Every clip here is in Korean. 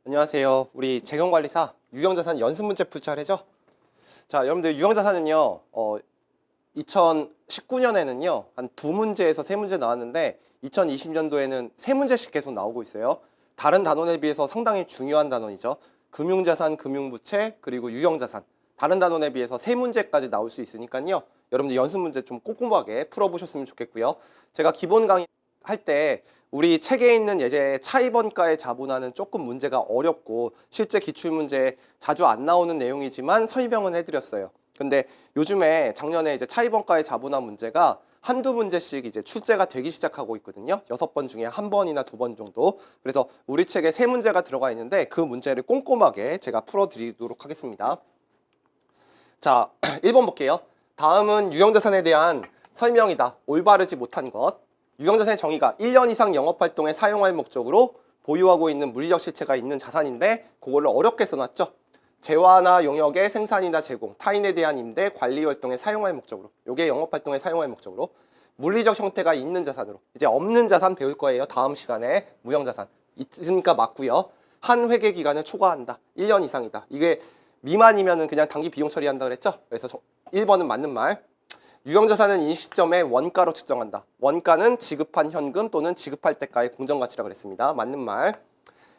안녕하세요. 우리 재경관리사 유형자산 연습문제 풀 차례죠? 자, 여러분들 유형자산은요, 2019년에는요, 한 2문제에서 3문제 나왔는데, 2020년도에는 3문제씩 계속 나오고 있어요. 다른 단원에 비해서 상당히 중요한 단원이죠. 금융자산, 금융부채, 그리고 유형자산. 다른 단원에 비해서 3문제까지 나올 수 있으니까요. 여러분들 연습문제 좀 꼼꼼하게 풀어보셨으면 좋겠고요. 제가 기본 강의 할 때 우리 책에 있는 예제 차입원가의 자본화는 조금 문제가 어렵고 실제 기출문제에 자주 안 나오는 내용이지만 설명은 해드렸어요. 근데 요즘에 작년에 이제 차입원가의 자본화 문제가 한두 문제씩 이제 출제가 되기 시작하고 있거든요. 6번 중에 1번이나 2번 정도. 그래서 우리 책에 3문제가 들어가 있는데 그 문제를 꼼꼼하게 제가 풀어드리도록 하겠습니다. 자, 1번 볼게요. 다음은 유형자산에 대한 설명이다. 올바르지 못한 것. 유형자산의 정의가 1년 이상 영업활동에 사용할 목적으로 보유하고 있는 물리적 실체가 있는 자산인데 그거를 어렵게 써놨죠. 재화나 용역의 생산이나 제공, 타인에 대한 임대, 관리 활동에 사용할 목적으로, 요게 영업활동에 사용할 목적으로 물리적 형태가 있는 자산으로. 이제 없는 자산 배울 거예요. 다음 시간에 무형자산 있으니까 맞고요. 한 회계 기간을 초과한다. 1년 이상이다. 이게 미만이면은 그냥 단기 비용 처리한다 그랬죠. 그래서 1번은 맞는 말. 유형자산은 이 시점에 원가로 측정한다. 원가는 지급한 현금 또는 지급할 때가의 공정가치라 그랬습니다. 맞는 말.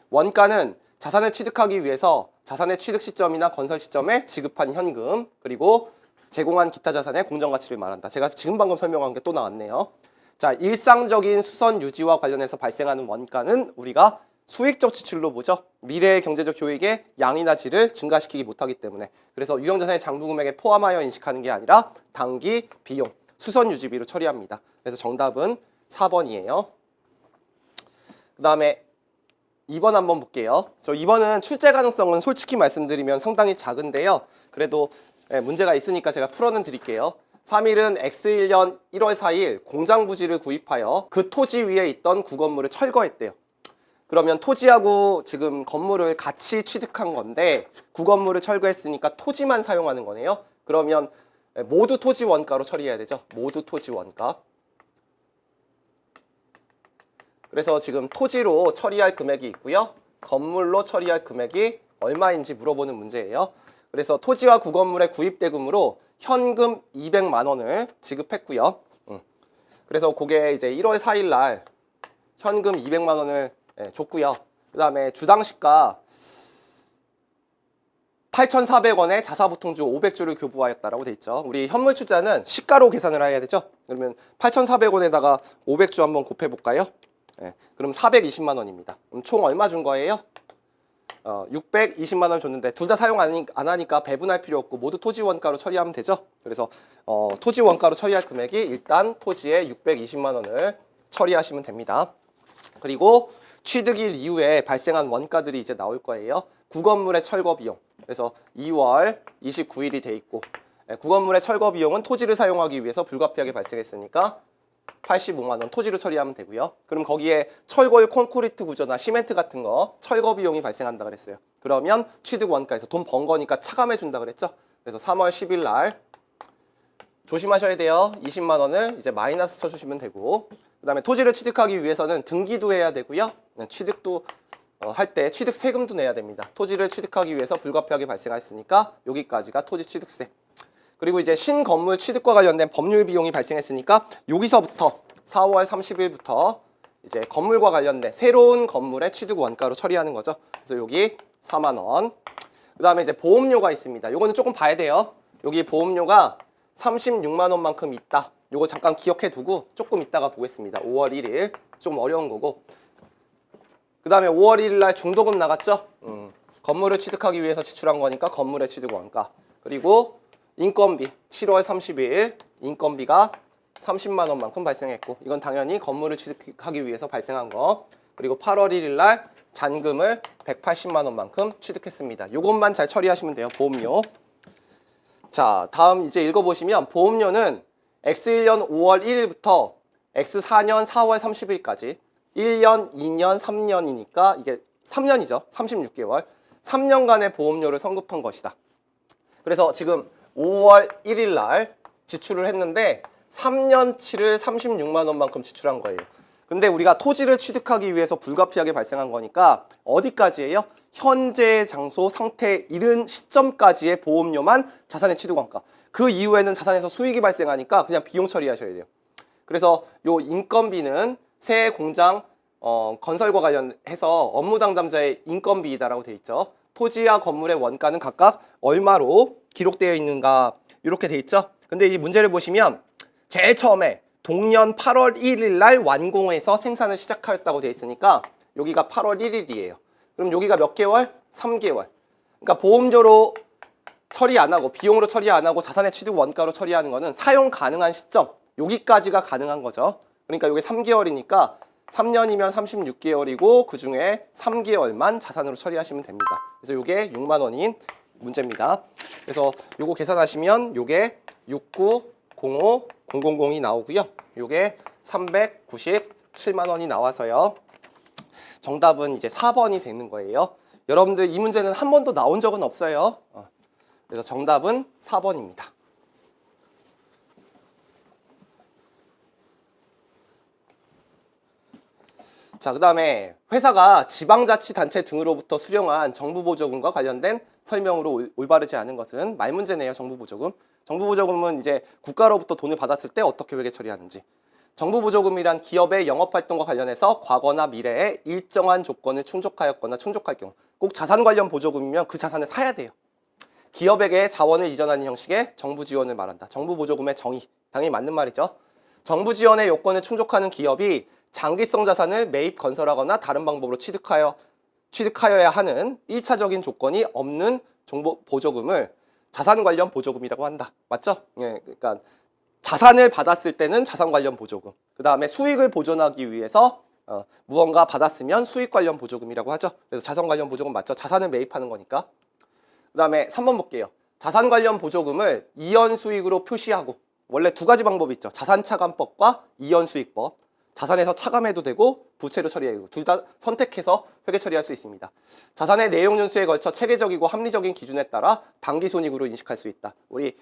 원가는 자산을 취득하기 위해서 자산의 취득 시점이나 건설 시점에 지급한 현금 그리고 제공한 기타 자산의 공정가치를 말한다. 제가 지금 방금 설명한 게 또 나왔네요. 자, 일상적인 수선 유지와 관련해서 발생하는 원가는 우리가 수익적 지출로 보죠. 미래의 경제적 효익의 양이나 질을 증가시키기 못하기 때문에. 그래서 유형자산의 장부금액에 포함하여 인식하는 게 아니라 단기 비용, 수선 유지비로 처리합니다. 그래서 정답은 4번이에요. 그 다음에 2번 한번 볼게요. 2번은 출제 가능성은 솔직히 말씀드리면 상당히 작은데요. 그래도 문제가 있으니까 제가 풀어는 드릴게요. 3일은 X1년 1월 4일 공장 부지를 구입하여 그 토지 위에 있던 구건물을 철거했대요. 그러면 토지하고 지금 건물을 같이 취득한 건데 구건물을 철거했으니까 토지만 사용하는 거네요. 그러면 모두 토지 원가로 처리해야 되죠. 모두 토지 원가. 그래서 지금 토지로 처리할 금액이 있고요. 건물로 처리할 금액이 얼마인지 물어보는 문제예요. 그래서 토지와 구건물의 구입대금으로 현금 200만 원을 지급했고요. 그래서 그게 이제 1월 4일 날 현금 200만 원을 줬고요. 그 다음에 주당시가 8,400원에 자사보통주 500주를 교부하였다라고 돼 있죠. 우리 현물 출자는 시가로 계산을 해야 되죠. 그러면 8,400원에다가 500주 한번 곱해볼까요? 그럼 420만 원입니다. 그럼 총 얼마 준 거예요? 620만 원 줬는데 둘 다 사용 안 하니까 배분할 필요 없고 모두 토지 원가로 처리하면 되죠. 그래서 토지 원가로 처리할 금액이 일단 토지에 620만 원을 처리하시면 됩니다. 그리고 취득일 이후에 발생한 원가들이 이제 나올 거예요. 구건물의 철거 비용. 그래서 2월 29일이 돼 있고 구건물의 철거 비용은 토지를 사용하기 위해서 불가피하게 발생했으니까 85만 원 토지를 처리하면 되고요. 그럼 거기에 철거의 콘크리트 구조나 시멘트 같은 거 철거 비용이 발생한다 그랬어요. 그러면 취득 원가에서 돈 번 거니까 차감해 준다 그랬죠. 그래서 3월 10일 날 조심하셔야 돼요. 20만 원을 이제 마이너스 쳐주시면 되고 그 다음에 토지를 취득하기 위해서는 등기도 해야 되고요. 취득도 할 때 취득 세금도 내야 됩니다. 토지를 취득하기 위해서 불가피하게 발생했으니까 여기까지가 토지 취득세. 그리고 이제 신건물 취득과 관련된 법률 비용이 발생했으니까 여기서부터 4월 30일부터 이제 건물과 관련된 새로운 건물의 취득 원가로 처리하는 거죠. 그래서 여기 4만 원. 그 다음에 이제 보험료가 있습니다. 요거는 조금 봐야 돼요. 여기 보험료가 36만 원만큼 있다. 요거 잠깐 기억해 두고 조금 이따가 보겠습니다. 5월 1일 좀 어려운 거고 그 다음에 5월 1일 날 중도금 나갔죠. 건물을 취득하기 위해서 지출한 거니까 건물의 취득 원가. 그리고 인건비 7월 30일 인건비가 30만 원만큼 발생했고 이건 당연히 건물을 취득하기 위해서 발생한 거. 그리고 8월 1일 날 잔금을 180만 원만큼 취득했습니다. 요것만 잘 처리하시면 돼요. 보험료. 자, 다음 이제 읽어보시면 보험료는 X1년 5월 1일부터 X4년 4월 30일까지 1년, 2년, 3년이니까 이게 3년이죠. 36개월. 3년간의 보험료를 선급한 것이다. 그래서 지금 5월 1일 날 지출을 했는데 3년치를 36만 원만큼 지출한 거예요. 근데 우리가 토지를 취득하기 위해서 불가피하게 발생한 거니까 어디까지예요? 현재 장소 상태에 이른 시점까지의 보험료만 자산의 취득원가. 그 이후에는 자산에서 수익이 발생하니까 그냥 비용 처리하셔야 돼요. 그래서 요 인건비는 새 공장 건설과 관련해서 업무 담당자의 인건비이다라고 되어 있죠. 토지와 건물의 원가는 각각 얼마로 기록되어 있는가 이렇게 되어 있죠. 근데 이 문제를 보시면 제일 처음에 동년 8월 1일 날 완공해서 생산을 시작하였다고 되어 있으니까 여기가 8월 1일이에요. 그럼 여기가 몇 개월? 3개월. 그러니까 보험료로 처리 안 하고 비용으로 처리 안 하고 자산의 취득 원가로 처리하는 거는 사용 가능한 시점 여기까지가 가능한 거죠. 그러니까 이게 3개월이니까 3년이면 36개월이고 그 중에 3개월만 자산으로 처리하시면 됩니다. 그래서 이게 6만 원인 문제입니다. 그래서 요거 계산하시면 요게 6905,000이 나오고요. 요게 397만 원이 나와서요. 정답은 이제 4번이 되는 거예요. 여러분들 이 문제는 한 번도 나온 적은 없어요. 그래서 정답은 4번입니다. 자, 그 다음에 회사가 지방자치단체 등으로부터 수령한 정부보조금과 관련된 설명으로 올바르지 않은 것은 말문제네요. 정부보조금. 정부보조금은 이제 국가로부터 돈을 받았을 때 어떻게 회계 처리하는지. 정부보조금이란 기업의 영업활동과 관련해서 과거나 미래에 일정한 조건을 충족하였거나 충족할 경우 꼭 자산 관련 보조금이면 그 자산을 사야 돼요. 기업에게 자원을 이전하는 형식의 정부 지원을 말한다. 정부 보조금의 정의, 당연히 맞는 말이죠. 정부 지원의 요건을 충족하는 기업이 장기성 자산을 매입 건설하거나 다른 방법으로 취득하여야 하는 1차적인 조건이 없는 정부 보조금을 자산 관련 보조금이라고 한다. 맞죠? 예, 그러니까 자산을 받았을 때는 자산 관련 보조금. 그 다음에 수익을 보존하기 위해서 무언가 받았으면 수익 관련 보조금이라고 하죠. 그래서 자산 관련 보조금 맞죠? 자산을 매입하는 거니까. 그 다음에 3번 볼게요. 자산 관련 보조금을 이연 수익으로 표시하고 원래 두 가지 방법이 있죠. 자산 차감법과 이연 수익법. 자산에서 차감해도 되고 부채로 처리해도 둘 다 선택해서 회계 처리할 수 있습니다. 자산의 내용 연수에 걸쳐 체계적이고 합리적인 기준에 따라 당기손익으로 인식할 수 있다. 우리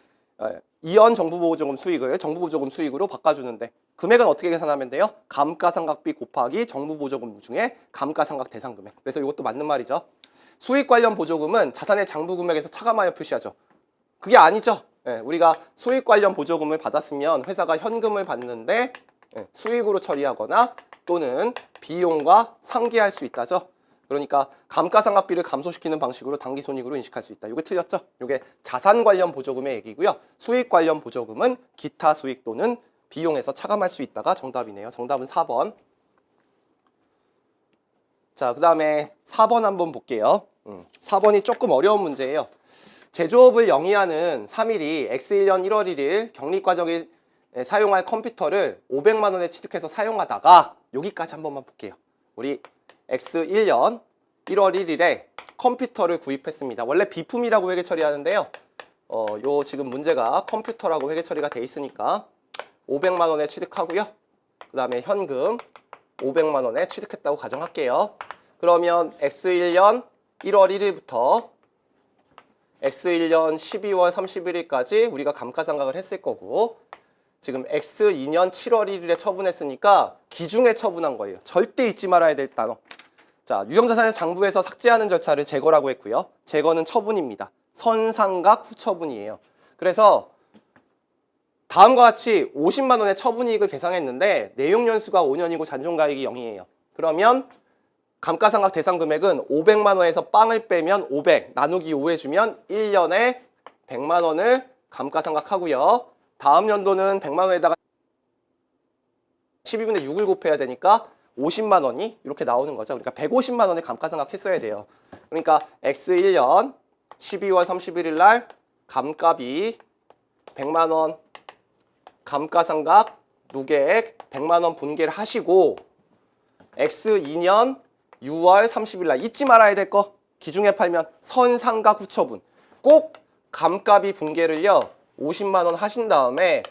이연 정부보조금 수익을 정부보조금 수익으로 바꿔주는데 금액은 어떻게 계산하면 돼요? 감가상각비 곱하기 정부보조금 중에 감가상각 대상금액. 그래서 이것도 맞는 말이죠. 수익 관련 보조금은 자산의 장부 금액에서 차감하여 표시하죠. 그게 아니죠. 우리가 수익 관련 보조금을 받았으면 회사가 현금을 받는데 수익으로 처리하거나 또는 비용과 상계할 수 있다죠. 그러니까 감가상각비를 감소시키는 방식으로 당기손익으로 인식할 수 있다. 이게 틀렸죠? 이게 자산 관련 보조금의 얘기고요. 수익 관련 보조금은 기타 수익 또는 비용에서 차감할 수 있다가 정답이네요. 정답은 4번. 자, 그 다음에 4번 한번 볼게요. 4번이 조금 어려운 문제예요. 제조업을 영위하는 3일이 X1년 1월 1일 격리과정에 사용할 컴퓨터를 500만 원에 취득해서 사용하다가 여기까지 한 번만 볼게요. 우리 X1년 1월 1일에 컴퓨터를 구입했습니다. 원래 비품이라고 회계 처리하는데요. 요 지금 문제가 컴퓨터라고 회계 처리가 돼 있으니까 500만 원에 취득하고요. 그 다음에 현금 500만 원에 취득했다고 가정할게요. 그러면 X1년 1월 1일부터 X1년 12월 31일까지 우리가 감가상각을 했을 거고 지금 X2년 7월 1일에 처분했으니까 기중에 처분한 거예요. 절대 잊지 말아야 될 단어. 자, 유형자산을 장부에서 삭제하는 절차를 제거라고 했고요. 제거는 처분입니다. 선상각 후처분이에요. 그래서 다음과 같이 50만 원의 처분이익을 계상했는데 내용 연수가 5년이고 잔존가액이 0이에요. 그러면 감가상각 대상 금액은 500만 원에서 빵을 빼면 500 나누기 5 해주면 1년에 100만 원을 감가상각하고요. 다음 연도는 100만 원에다가 12분의 6을 곱해야 되니까 50만 원이 이렇게 나오는 거죠. 그러니까 150만 원을 감가상각 했어야 돼요. 그러니까 X1년 12월 31일 날 감가비 100만 원 감가상각 누계액 100만 원 분계를 하시고 X2년 6월 30일 날 잊지 말아야 될 거 기중에 팔면 선상각 후처분 꼭 감가비 분계를요 50만 원 하신 다음에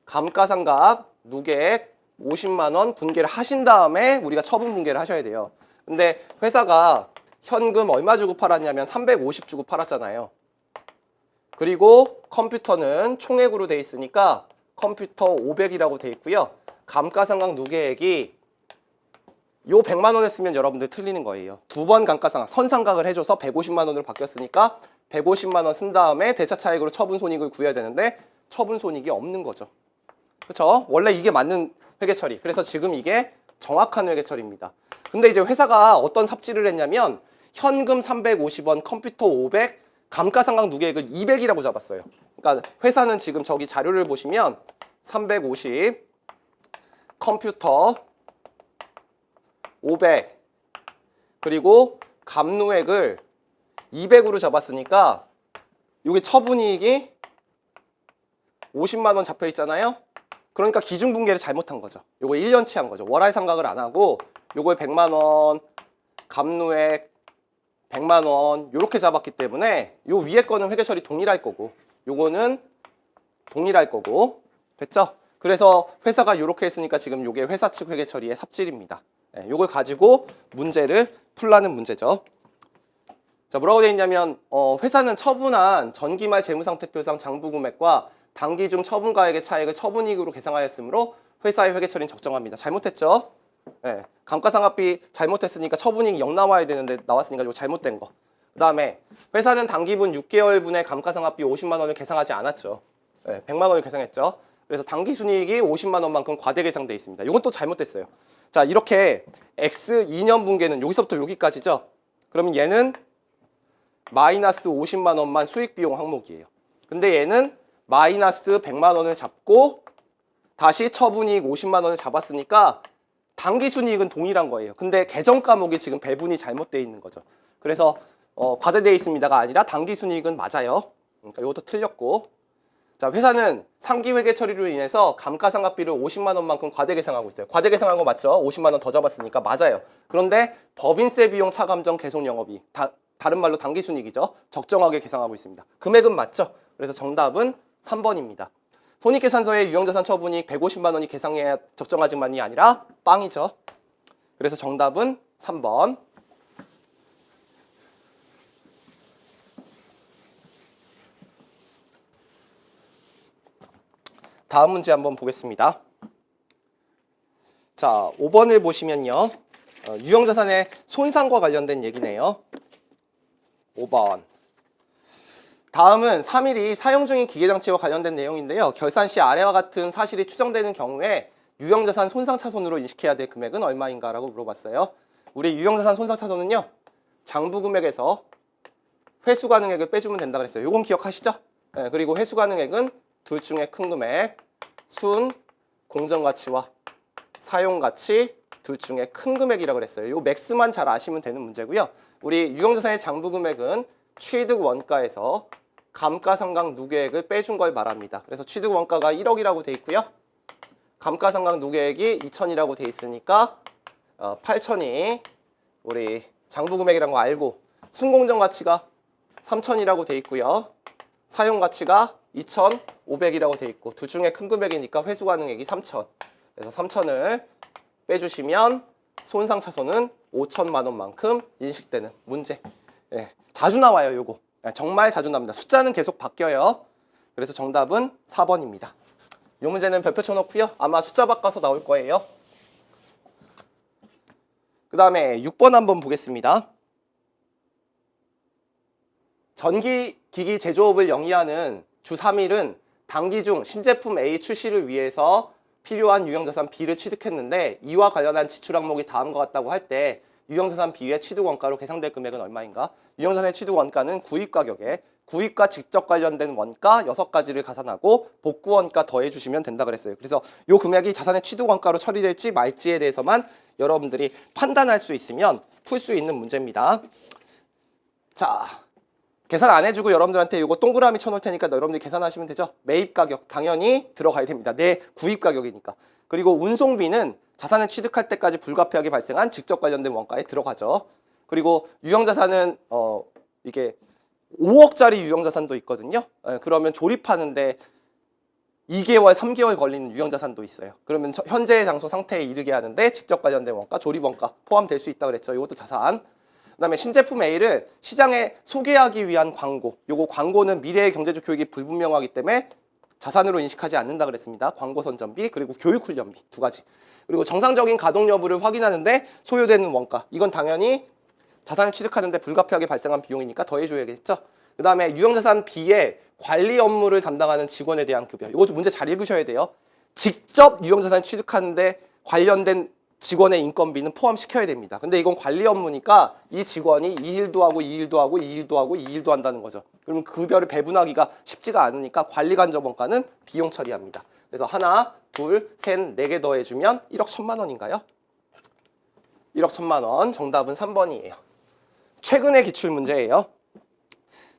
감가상각 누계액 50만 원 분계를 하신 다음에 우리가 처분 분계를 하셔야 돼요. 근데 회사가 현금 얼마 주고 팔았냐면 350 주고 팔았잖아요. 그리고 컴퓨터는 총액으로 돼 있으니까 컴퓨터 500이라고 돼 있고요. 감가상각 누계액이 요 100만 원 했으면 여러분들 틀리는 거예요. 두 번 감가상각, 선상각을 해줘서 150만 원으로 바뀌었으니까 150만 원 쓴 다음에 대차 차익으로 처분 손익을 구해야 되는데 처분 손익이 없는 거죠. 그렇죠? 원래 이게 맞는 회계 처리. 그래서 지금 이게 정확한 회계 처리입니다. 근데 이제 회사가 어떤 삽질을 했냐면 현금 350원, 컴퓨터 500, 감가상각 누계액을 200이라고 잡았어요. 그러니까 회사는 지금 저기 자료를 보시면 350, 컴퓨터 500, 그리고 감누액을 200으로 잡았으니까 이게 처분이익이 50만 원 잡혀 있잖아요. 그러니까 기준분계를 잘못한 거죠. 요거 1년치 한 거죠. 월할 상각을 안 하고 요거에 100만 원, 감누액 100만 원 요렇게 잡았기 때문에 요 위에 거는 회계 처리 동일할 거고 요거는 동일할 거고 됐죠? 그래서 회사가 요렇게 했으니까 지금 요게 회사 측 회계 처리의 삽질입니다. 네, 요걸 가지고 문제를 풀라는 문제죠. 자, 뭐라고 되어 있냐면 회사는 처분한 전기말 재무상태표상 장부금액과 당기 중 처분가액의 차액을 처분이익으로 계상하였으므로 회사의 회계 처리는 적정합니다. 잘못했죠? 네, 감가상각비 잘못했으니까 처분이익이 0 나와야 되는데 나왔으니까 이거 잘못된 거. 그 다음에 회사는 당기분 6개월분의 감가상각비 50만 원을 계상하지 않았죠. 네, 100만 원을 계상했죠. 그래서 당기순이익이 50만 원만큼 과대 계상되어 있습니다. 이건 또 잘못됐어요. 자, 이렇게 X 2년 분계는 여기서부터 여기까지죠. 그러면 얘는 마이너스 50만 원만 수익비용 항목이에요. 근데 얘는 마이너스 100만 원을 잡고 다시 처분이익 50만 원을 잡았으니까 당기순이익은 동일한 거예요. 근데 계정 과목이 지금 배분이 잘못되어 있는 거죠. 그래서 과대되어 있습니다가 아니라 당기순이익은 맞아요. 그러니까 이것도 틀렸고. 자, 회사는 상기회계 처리로 인해서 감가상각비를 50만 원만큼 과대 계상하고 있어요. 과대 계상한 거 맞죠? 50만 원 더 잡았으니까 맞아요. 그런데 법인세 비용 차감정 계속 영업이익, 다른 말로 당기순이익이죠. 적정하게 계상하고 있습니다. 금액은 맞죠? 그래서 정답은 3번입니다. 손익계산서에 유형자산 처분이익 150만 원이 계상해야 적정하지만이 아니라 빵이죠. 그래서 정답은 3번. 다음 문제 한번 보겠습니다. 자, 5번을 보시면요. 유형자산의 손상과 관련된 얘기네요. 5번. 다음은 3일이 사용 중인 기계장치와 관련된 내용인데요. 결산 시 아래와 같은 사실이 추정되는 경우에 유형자산 손상차손으로 인식해야 될 금액은 얼마인가 라고 물어봤어요. 우리 유형자산 손상차손은요. 장부금액에서 회수가능액을 빼주면 된다 그랬어요. 요건 기억하시죠? 네, 그리고 회수가능액은 둘 중에 큰 금액, 순, 공정가치와 사용가치 둘 중에 큰 금액이라고 그랬어요. 요 맥스만 잘 아시면 되는 문제고요. 우리 유형자산의 장부금액은 취득 원가에서 감가상각 누계액을 빼준 걸 말합니다. 그래서 취득 원가가 1억이라고 돼 있고요. 감가상각 누계액이 2천이라고 돼 있으니까 8천이 우리 장부금액이라는 거 알고 순공정가치가 3천이라고 돼 있고요. 사용가치가 2,500이라고 돼 있고 둘 중에 큰 금액이니까 회수가능액이 3천. 그래서 3천을 빼주시면 손상차손은 5천만 원만큼 인식되는 문제. 예, 자주 나와요, 요거. 예, 정말 자주 나옵니다. 숫자는 계속 바뀌어요. 그래서 정답은 4번입니다. 요 문제는 별표 쳐놓고요. 아마 숫자 바꿔서 나올 거예요. 그 다음에 6번 한번 보겠습니다. 전기기기 제조업을 영위하는 주 3일은 당기 중 신제품 A 출시를 위해서 필요한 유형자산 B를 취득했는데 이와 관련한 지출 항목이 다음과 같다고 할 때 유형자산 B의 취득원가로 계상될 금액은 얼마인가? 유형자산의 취득원가는 구입가격에 구입과 직접 관련된 원가 6가지를 가산하고 복구원가 더해주시면 된다 그랬어요. 그래서 이 금액이 자산의 취득원가로 처리될지 말지에 대해서만 여러분들이 판단할 수 있으면 풀 수 있는 문제입니다. 자, 계산 안 해주고 여러분들한테 이거 동그라미 쳐놓을 테니까 여러분들이 계산하시면 되죠. 매입가격 당연히 들어가야 됩니다. 내 구입가격이니까. 그리고 운송비는 자산을 취득할 때까지 불가피하게 발생한 직접 관련된 원가에 들어가죠. 그리고 유형자산은 이게 5억짜리 유형자산도 있거든요. 그러면 조립하는데 2개월, 3개월 걸리는 유형자산도 있어요. 그러면 현재의 장소 상태에 이르게 하는데 직접 관련된 원가, 조립원가 포함될 수 있다 그랬죠. 이것도 자산. 그다음에 신제품 A를 시장에 소개하기 위한 광고. 요거 광고는 미래의 경제적 효익이 불분명하기 때문에 자산으로 인식하지 않는다 그랬습니다. 광고 선전비 그리고 교육 훈련비 두 가지. 그리고 정상적인 가동 여부를 확인하는데 소요되는 원가. 이건 당연히 자산을 취득하는데 불가피하게 발생한 비용이니까 더해줘야겠죠. 그 다음에 유형자산 B에 관리 업무를 담당하는 직원에 대한 급여. 이것도 문제 잘 읽으셔야 돼요. 직접 유형자산 취득하는데 관련된 직원의 인건비는 포함시켜야 됩니다. 근데 이건 관리 업무니까 이 직원이 이 일도 하고 이 일도 하고 이 일도 하고 이 일도 한다는 거죠. 그러면 급여를 배분하기가 쉽지가 않으니까 관리 간접 원가는 비용 처리합니다. 그래서 하나, 둘, 셋, 네 개 더해주면 1억 1천만 원인가요? 1억 1천만 원. 정답은 3번이에요. 최근의 기출 문제예요.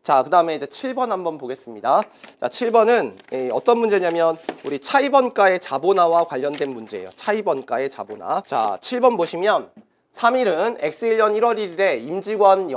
자, 그 다음에 이제 7번 한번 보겠습니다. 자, 7번은 어떤 문제냐면 우리 차입원가의 자본화와 관련된 문제예요. 차입원가의 자본화. 자, 7번 보시면 3일은 X1년 1월 1일에 임직원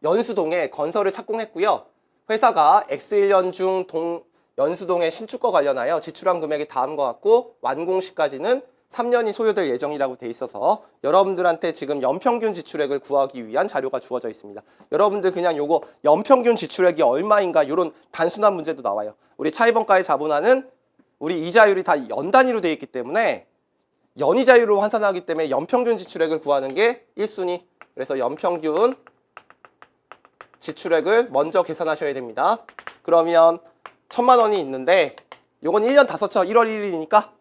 연수동에 건설을 착공했고요. 회사가 X1년 중 연수동의 신축과 관련하여 지출한 금액이 다음과 같고 완공 시까지는 3년이 소요될 예정이라고 돼 있어서 여러분들한테 지금 연평균 지출액을 구하기 위한 자료가 주어져 있습니다. 여러분들 그냥 요거 연평균 지출액이 얼마인가 이런 단순한 문제도 나와요. 우리 차입원가의 자본화는 우리 이자율이 다 연 단위로 되어 있기 때문에 연이자율로 환산하기 때문에 연평균 지출액을 구하는 게 1순위. 그래서 연평균 지출액을 먼저 계산하셔야 됩니다. 그러면 1천만 원이 있는데 요건 1년 다 썼죠. 1월 1일이니까.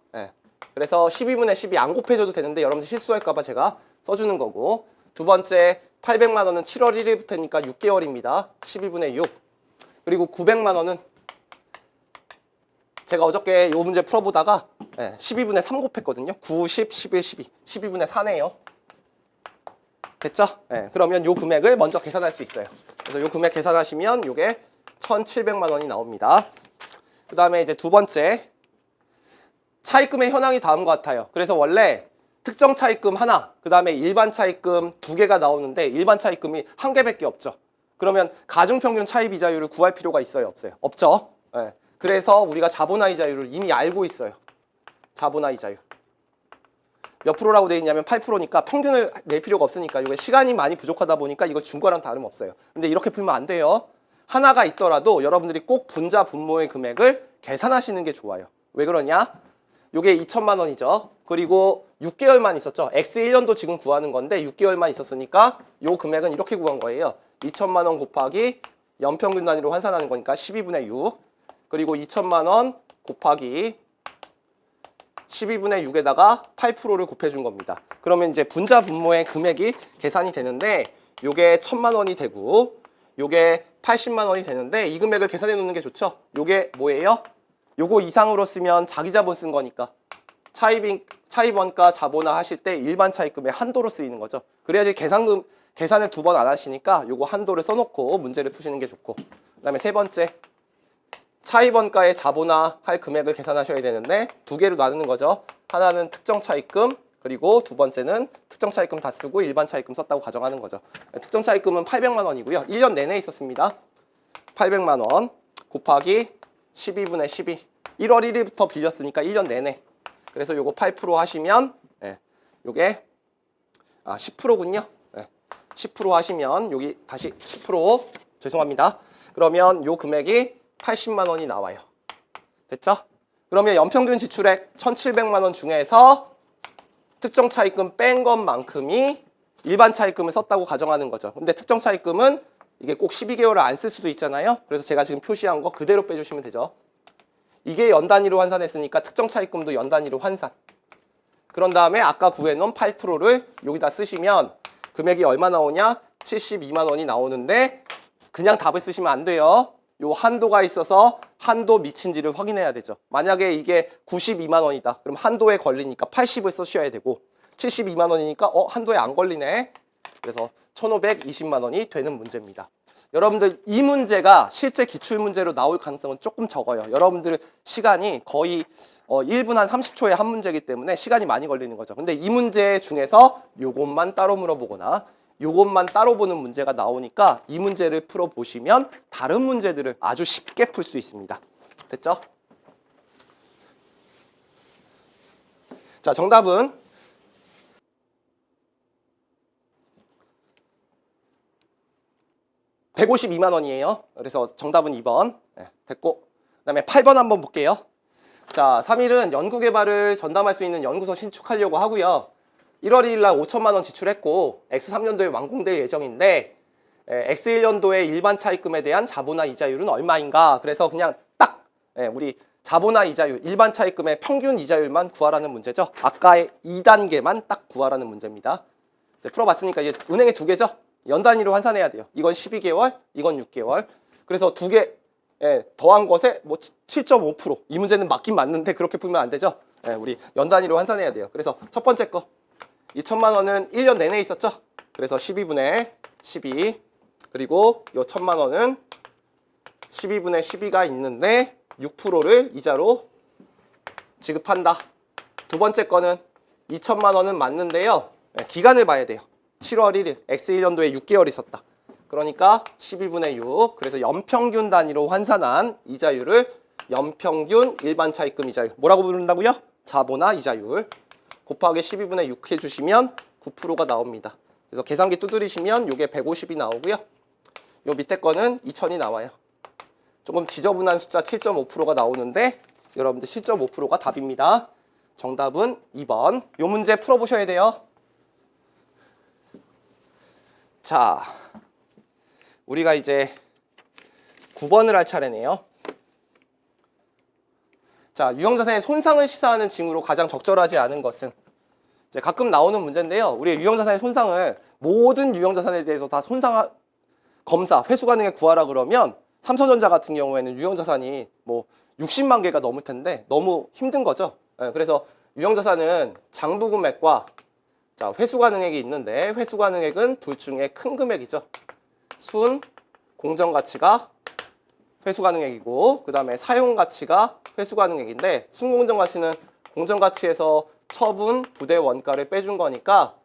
그래서 12분의 12 안 곱해줘도 되는데 여러분들 실수할까봐 제가 써주는 거고, 두 번째 800만 원은 7월 1일부터니까 6개월입니다. 12분의 6. 그리고 900만 원은 제가 어저께 요 문제 풀어보다가 12분의 3 곱했거든요. 9, 10, 11, 12. 12분의 4네요. 됐죠? 그러면 요 금액을 먼저 계산할 수 있어요. 그래서 요 금액 계산하시면 요게 1,700만 원이 나옵니다. 그 다음에 이제 두 번째, 차입금의 현황이 다음과 같아요. 그래서 원래 특정 차입금 하나, 그 다음에 일반 차입금 두 개가 나오는데 일반 차입금이 한 개밖에 없죠. 그러면 가중평균 차입이자율을 구할 필요가 있어요, 없어요? 없죠. 그래서 우리가 자본화이자율을 이미 알고 있어요. 자본화이자율 몇 프로라고 되어 있냐면 8%니까 평균을 낼 필요가 없으니까, 이게 시간이 많이 부족하다 보니까 이거 준 거랑 다름없어요. 근데 이렇게 풀면 안 돼요. 하나가 있더라도 여러분들이 꼭 분자 분모의 금액을 계산하시는 게 좋아요. 왜 그러냐? 요게 2천만 원이죠. 그리고 6개월만 있었죠. X1년도 지금 구하는 건데 6개월만 있었으니까 요 금액은 이렇게 구한 거예요. 2천만 원 곱하기 연평균 단위로 환산하는 거니까 12분의 6. 그리고 2천만 원 곱하기 12분의 6에다가 8%를 곱해준 겁니다. 그러면 이제 분자 분모의 금액이 계산이 되는데 요게 1천만 원이 되고 요게 80만 원이 되는데 이 금액을 계산해 놓는 게 좋죠. 요게 뭐예요? 요거 이상으로 쓰면 자기 자본 쓴 거니까 차입원가 자본화 하실 때 일반 차입금의 한도로 쓰이는 거죠. 그래야지 계산을 두 번 안 하시니까 요거 한도를 써놓고 문제를 푸시는 게 좋고, 그 다음에 세 번째, 차입원가의 자본화 할 금액을 계산하셔야 되는데 두 개로 나누는 거죠. 하나는 특정 차입금, 그리고 두 번째는 특정 차입금 다 쓰고 일반 차입금 썼다고 가정하는 거죠. 특정 차입금은 800만 원이고요. 1년 내내 있었습니다. 800만 원 곱하기 12분의 12. 1월 1일부터 빌렸으니까 1년 내내. 그래서 요거 8% 하시면 요게 10%군요. 10% 하시면 여기 다시 10% 죄송합니다. 그러면 요 금액이 80만 원이 나와요. 됐죠? 그러면 연평균 지출액 1,700만 원 중에서 특정 차입금 뺀 것만큼이 일반 차입금을 썼다고 가정하는 거죠. 근데 특정 차입금은 이게 꼭 12개월을 안 쓸 수도 있잖아요. 그래서 제가 지금 표시한 거 그대로 빼주시면 되죠. 이게 연 단위로 환산했으니까 특정 차입금도 연 단위로 환산. 그런 다음에 아까 구해놓은 8%를 여기다 쓰시면 금액이 얼마 나오냐? 72만 원이 나오는데 그냥 답을 쓰시면 안 돼요. 요 한도가 있어서 한도 미친지를 확인해야 되죠. 만약에 이게 92만 원이다. 그럼 한도에 걸리니까 80을 쓰셔야 되고, 72만 원이니까 한도에 안 걸리네. 그래서 1,520만 원이 되는 문제입니다. 여러분들 이 문제가 실제 기출문제로 나올 가능성은 조금 적어요. 여러분들 시간이 거의 1분 한 30초에 한 문제이기 때문에 시간이 많이 걸리는 거죠. 근데 이 문제 중에서 요것만 따로 물어보거나 요것만 따로 보는 문제가 나오니까 이 문제를 풀어보시면 다른 문제들을 아주 쉽게 풀 수 있습니다. 됐죠? 자, 정답은 152만 원이에요. 그래서 정답은 2번. 됐고, 그다음에 8번 한번 볼게요. 자, 3일은 연구개발을 전담할 수 있는 연구소 신축하려고 하고요. 1월 1일 날 5천만 원 지출했고 X3년도에 완공될 예정인데 X1년도에 일반 차입금에 대한 자본화 이자율은 얼마인가? 그래서 그냥 딱 우리 자본화 이자율, 일반 차입금의 평균 이자율만 구하라는 문제죠. 아까의 2단계만 딱 구하라는 문제입니다. 이제 풀어봤으니까 이제 은행에 두 개죠. 연 단위로 환산해야 돼요. 이건 12개월, 이건 6개월. 그래서 두 개 더한 것에 뭐 7.5%. 이 문제는 맞긴 맞는데 그렇게 풀면 안 되죠. 우리 연 단위로 환산해야 돼요. 그래서 첫 번째 거 2천만 원은 1년 내내 있었죠. 그래서 12분의 12. 그리고 요 1천만 원은 12분의 12가 있는데 6%를 이자로 지급한다. 두 번째 거는 2천만 원은 맞는데요. 기간을 봐야 돼요. 7월 1일, X1년도에 6개월 있었다. 그러니까 12분의 6. 그래서 연평균 단위로 환산한 이자율을 연평균 일반 차입금 이자율. 뭐라고 부른다고요? 자본화 이자율. 곱하기 12분의 6 해주시면 9%가 나옵니다. 그래서 계산기 두드리시면 이게 150이 나오고요. 요 밑에 거는 2000이 나와요. 조금 지저분한 숫자 7.5%가 나오는데 여러분들 7.5%가 답입니다. 정답은 2번. 요 문제 풀어보셔야 돼요. 자, 우리가 이제 9번을 할 차례네요. 자, 유형자산의 손상을 시사하는 징후로 가장 적절하지 않은 것은 이제 가끔 나오는 문제인데요. 우리 유형자산의 손상을 모든 유형자산에 대해서 다 손상 검사, 회수 가능에 구하라 그러면 삼성전자 같은 경우에는 유형자산이 뭐 60만 개가 넘을 텐데 너무 힘든 거죠. 그래서 유형자산은 장부 금액과 자, 회수 가능액이 있는데 회수 가능액은 둘 중에 큰 금액이죠. 순 공정 가치가 회수 가능액이고 그 다음에 사용 가치가 회수 가능액인데 순 공정 가치는 공정 가치에서 처분 부대 원가를 빼준 거니까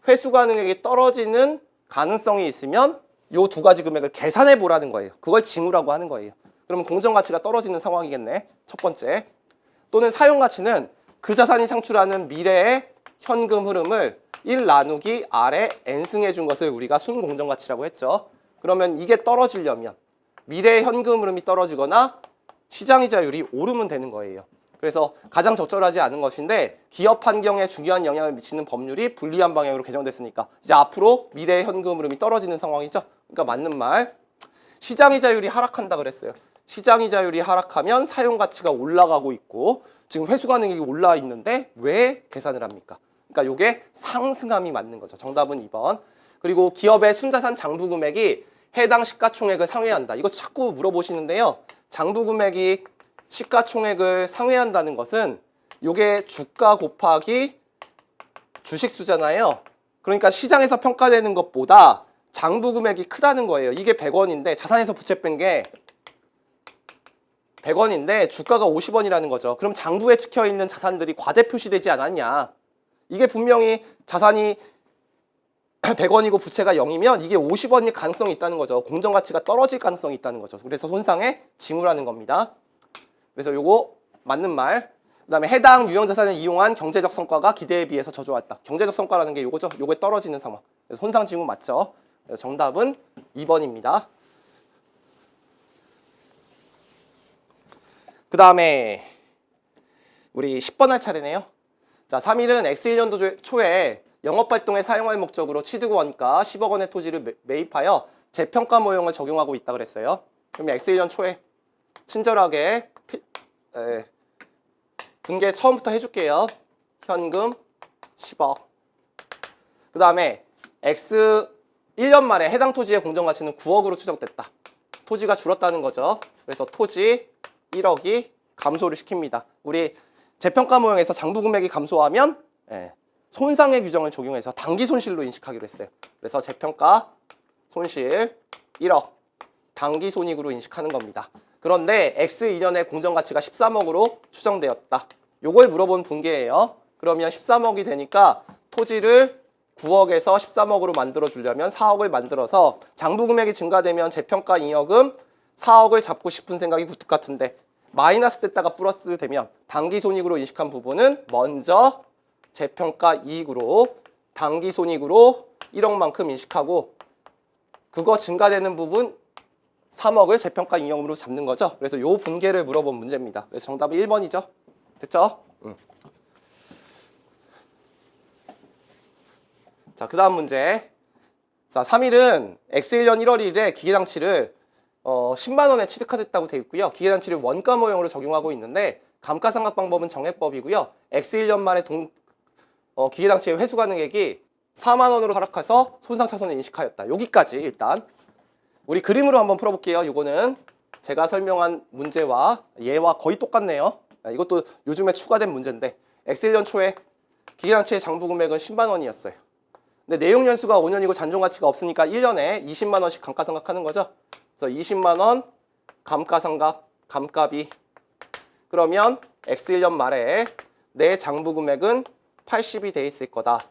회수 가능액이 떨어지는 가능성이 있으면 요 두 가지 금액을 계산해 보라는 거예요. 그걸 징후라고 하는 거예요. 그러면 공정 가치가 떨어지는 상황이겠네. 첫 번째. 또는 사용 가치는 그 자산이 창출하는 미래의 현금 흐름을 1 나누기 R에 N승해 준 것을 우리가 순 공정 가치라고 했죠. 그러면 이게 떨어지려면 미래의 현금 흐름이 떨어지거나 시장이자율이 오르면 되는 거예요. 그래서 가장 적절하지 않은 것인데 기업 환경에 중요한 영향을 미치는 법률이 불리한 방향으로 개정됐으니까 이제 앞으로 미래의 현금 흐름이 떨어지는 상황이죠. 그러니까 맞는 말. 시장이자율이 하락한다 그랬어요. 시장이자율이 하락하면 사용가치가 올라가고 있고 지금 회수가능액이 올라와 있는데 왜 계산을 합니까? 그러니까 이게 상승함이 맞는 거죠. 정답은 2번. 그리고 기업의 순자산 장부 금액이 해당 시가총액을 상회한다. 이거 자꾸 물어보시는데요. 장부 금액이 시가총액을 상회한다는 것은 이게 주가 곱하기 주식수잖아요. 그러니까 시장에서 평가되는 것보다 장부 금액이 크다는 거예요. 이게 100원인데 자산에서 부채 뺀 게 100원인데 주가가 50원이라는 거죠. 그럼 장부에 찍혀있는 자산들이 과대표시되지 않았냐. 이게 분명히 자산이 100원이고 부채가 0이면 이게 50원일 가능성이 있다는 거죠. 공정가치가 떨어질 가능성이 있다는 거죠. 그래서 손상의 징후라는 겁니다. 그래서 요거 맞는 말. 그 다음에 해당 유형자산을 이용한 경제적 성과가 기대에 비해서 저조했다. 경제적 성과라는 게 요거죠. 요거에 떨어지는 상황. 그래서 손상 징후 맞죠. 그래서 정답은 2번입니다. 그 다음에 우리 10번 할 차례네요. 자, 3일은 X1년도 초에 영업활동에 사용할 목적으로 취득 원가 10억 원의 토지를 매입하여 재평가 모형을 적용하고 있다 그랬어요. 그러면 X1년 초에 친절하게 분계 처음부터 해줄게요. 현금 10억. 그 다음에 X 1년 만에 해당 토지의 공정가치는 9억으로 추정됐다. 토지가 줄었다는 거죠. 그래서 토지 1억이 감소를 시킵니다. 우리 재평가 모형에서 장부 금액이 감소하면 손상의 규정을 적용해서 단기 손실로 인식하기로 했어요. 그래서 재평가 손실 1억 단기 손익으로 인식하는 겁니다. 그런데 X2년의 공정가치가 13억으로 추정되었다. 요걸 물어본 분계예요. 그러면 13억이 되니까 토지를 9억에서 13억으로 만들어 주려면 4억을 만들어서 장부 금액이 증가되면 재평가 잉여금 4억을 잡고 싶은 생각이 굴뚝 같은데 마이너스 됐다가 플러스 되면 단기 손익으로 인식한 부분은 먼저 재평가 이익으로 단기 손익으로 1억만큼 인식하고 그거 증가되는 부분 3억을 재평가 잉여금으로 잡는 거죠. 그래서 요 분계를 물어본 문제입니다. 그래서 정답은 1번이죠. 됐죠? 자, 그 다음 문제. 자, 3일은 X1년 1월 1일에 기계장치를 10만 원에 취득하겠다고 되어 있고요. 기계장치를 원가 모형으로 적용하고 있는데 감가상각 방법은 정액법이고요. X1년 말에 기계장치의 회수 가능액이 4만 원으로 하락해서 손상차손을 인식하였다. 여기까지 일단 우리 그림으로 한번 풀어볼게요. 이거는 제가 설명한 문제와 얘와 거의 똑같네요. 이것도 요즘에 추가된 문제인데 X1년 초에 기계장치의 장부 금액은 10만 원이었어요. 근데 내용 연수가 5년이고 잔존 가치가 없으니까 1년에 20만 원씩 감가상각하는 거죠. 그래서 20만 원 감가상각 감가비. 그러면 X1년 말에 내 장부 금액은 80이 돼 있을 거다.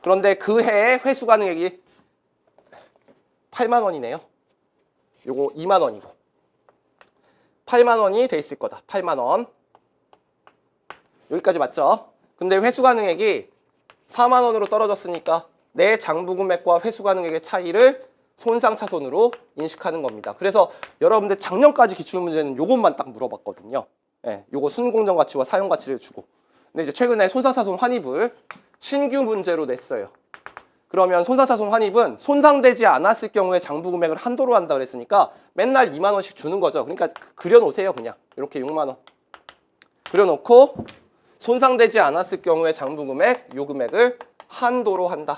그런데 그 해에 회수 가능액이 8만 원이네요. 요거 2만 원이고 8만 원이 돼 있을 거다. 8만 원. 여기까지 맞죠? 근데 회수 가능액이 4만 원으로 떨어졌으니까 내 장부 금액과 회수 가능액의 차이를 손상차손으로 인식하는 겁니다. 그래서 여러분들 작년까지 기출문제는 요것만 딱 물어봤거든요. 예, 요거 순공정 가치와 사용 가치를 주고. 근데 이제 최근에 손상차손 환입을 신규 문제로 냈어요. 그러면 손상차손 환입은 손상되지 않았을 경우에 장부 금액을 한도로 한다 그랬으니까 맨날 2만 원씩 주는 거죠. 그러니까 그려놓으세요. 그냥 이렇게 6만 원 그려놓고 손상되지 않았을 경우에 장부 금액, 요 금액을 한도로 한다.